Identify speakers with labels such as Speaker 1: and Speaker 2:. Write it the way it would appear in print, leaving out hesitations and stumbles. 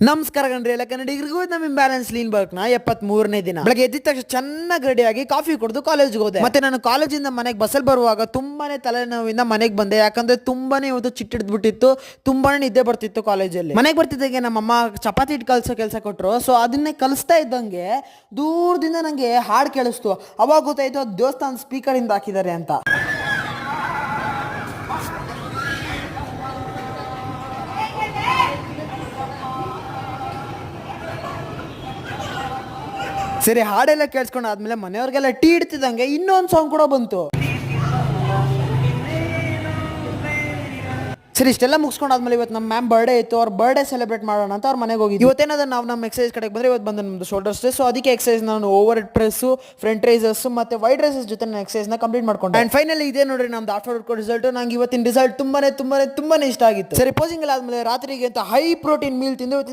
Speaker 1: ನಮಸ್ಕಾರ ಕಣ್ರಿ ಎಲ್ಲ ಕನ್ನಡಿಗರಿಗೂ ನಮ್ಮ ಇಂಬ್ಯಾಲೆನ್ಸ್ ಲೀನ್ ವರ್ಕ್ ನ 73ನೇ ದಿನ ಬೆಳಗ್ಗೆ ಎದ್ದ ತಕ್ಷಣ ಚೆನ್ನಾಗಿ ರೆಡಿಯಾಗಿ ಕಾಫಿ ಕುಡಿದು ಕಾಲೇಜ್ಗೆ ಹೋದೆ. ಮತ್ತೆ ನಾನು ಕಾಲೇಜಿಂದ ಮನೆಗೆ ಬಸ್ಸಲ್ಲಿ ಬರುವಾಗ ತುಂಬಾನೇ ತಲೆನೋವಿಂದ ಮನೆಗೆ ಬಂದೆ. ಯಾಕಂದ್ರೆ ತುಂಬಾನೇ ಇವತ್ತು ಚಿಟ್ಟಿಡ್ಬಿಟ್ಟಿತ್ತು, ತುಂಬಾನೇ ನಿದ್ದೆ ಬರ್ತಿತ್ತು ಕಾಲೇಜಲ್ಲಿ. ಮನೆಗೆ ಬರ್ತಿದ್ದಾಗೆ ನಮ್ಮಮ್ಮ ಚಪಾತಿ ಹಿಟ್ಟು ಕಲಸೋ ಕೆಲಸ ಕೊಟ್ಟರು. ಸೊ ಅದನ್ನೇ ಕಲಿಸ್ತಾ ಇದ್ದಂಗೆ ದೂರದಿಂದ ನಂಗೆ ಹಾಡು ಕೇಳಿಸ್ತು. ಅವಾಗ ಗೊತ್ತಾಯ್ತು ದೇವಸ್ಥಾನ ಸ್ಪೀಕರ್ ಇಂದ ಹಾಕಿದ್ದಾರೆ ಅಂತ. ಸರಿ, ಹಾಡೆಲ್ಲ ಕೇಳಿಸ್ಕೊಂಡು ಆದ್ಮೇಲೆ ಮನೆಯವ್ರಿಗೆಲ್ಲ ಟೀ ಇಡ್ತಿದ್ದಂಗೆ ಇನ್ನೊಂದು ಸಾಂಗ್ ಕೂಡ ಬಂತು. ಸರಿ, ಇಷ್ಟೆಲ್ಲ ಮುಗಿಸ್ಕೊಂಡಾದ್ಮೇಲೆ ಇವತ್ತು ನಮ್ಮ ಮ್ಯಾಮ್ ಬರ್ಡೇ ಇತ್ತು. ಅವ್ರ ಬರ್ಡೇ ಸೆಲೆಬ್ರೇಟ್ ಮಾಡೋಣ ಅಂತ ಅವ್ರ ಮನೆಗೆ ಹೋಗಿದ್ವಿ. ಇವತ್ತೇನಾದ್ರೆ ನಾವು ನಮ್ಮ ಎಕ್ಸಸೈಸ್ ಕಡೆಗೆ ಬಂದರೆ ಇವತ್ತು ಬಂದು ನಮ್ಮದು ಶೋಲ್ಡರ್ ಸ್ಟ್ರೆಸ್. ಸೊ ಅದಕ್ಕೆ ಎಕ್ಸಸೈಸ್ ನಾನು overhead press, front raises ಮತ್ತೆ ವೈಡ್ ರೈಸಸ್ ಜೊತೆ ನಾನು ಎಕ್ಸಸೈಸ್ನ ಕಂಪ್ಲೀಟ್ ಮಾಡ್ಕೊಂಡೆ. ಆ್ಯಂಡ್ ಫೈನಲಿ ಇದೆ ನೋಡ್ರಿ ನಮ್ದು ಆಫ್ಟರ್ ವರ್ಕೌಟ್ ರಿಸಲ್ಟ್. ನಂಗೆ ಇವತ್ತಿನ ರಿಸಲ್ಟ್ ತುಂಬಾನೇ ಇಷ್ಟ ಆಗಿತ್ತು. ಸರಿ, ಪೋಸಿಂಗ್ ಎಲ್ಲ ಆದ್ಮೇಲೆ ರಾತ್ರಿಗೆ ಅಂತ ಹೈ ಪ್ರೋಟೀನ್ ಮೀಲ್ ತಿಂದು